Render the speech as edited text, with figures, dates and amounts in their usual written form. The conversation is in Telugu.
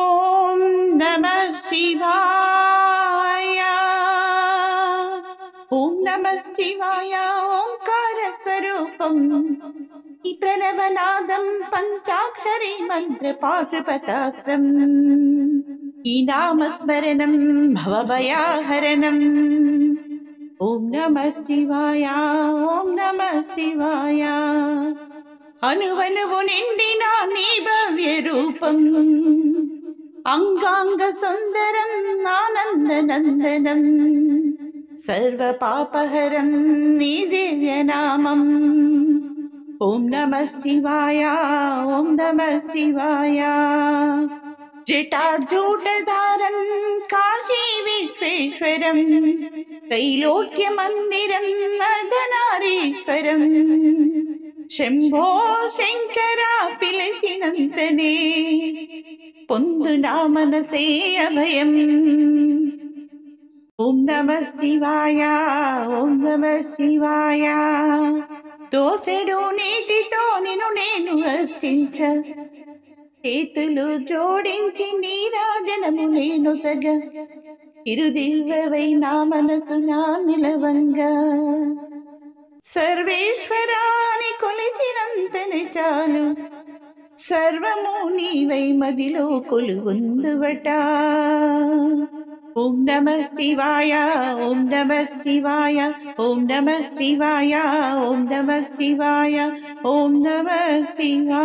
ఓం నమః శివాయ. ఓం నమః శివాయ. ఓంకార స్వరూపం ఈ ప్రణవనాదం పంచాక్షరీ మంత్ర పాశుపతాస్త్రం. ఈ నామస్మరణం భవభయాహరణం. ఓం నమః శివాయ. ఓం నమః శివాయ. అనువనువు నిండిన నీ భవ్య రూపం అంగాంగ సుందరం ఆనందనందనం సర్వ పాపహరం నీ దివ్య నామం. ఓం నమః శివాయ. ఓం నమః శివాయ. జటాజూటధారం కాశీ విశ్వేశ్వరం త్రైలోక్య మందిరం అర్ధనారీశ్వరం. శంభో శంకర పిలిచినంతనే పొందు నా మనసే అభయం. ఓం నమః శివాయ. ఓం నమః శివాయ. దోసెడు నీటితో నిన్ను నేను అర్చించ చేతులు జోడించి నీరాజనము నేను సగ ఇరుదివ్వవై నా మనసు నా నిలవంగా. సర్వేశ్వరాని కొలిచినంతనే చాలు సర్వము నీవై మదిలో కొలువుందువట. ఓం నమః శివాయ. ఓం నమః శివాయ. ఓం నమః శివాయ. ఓం నమః శివాయ. ఓం నమః శివాయ.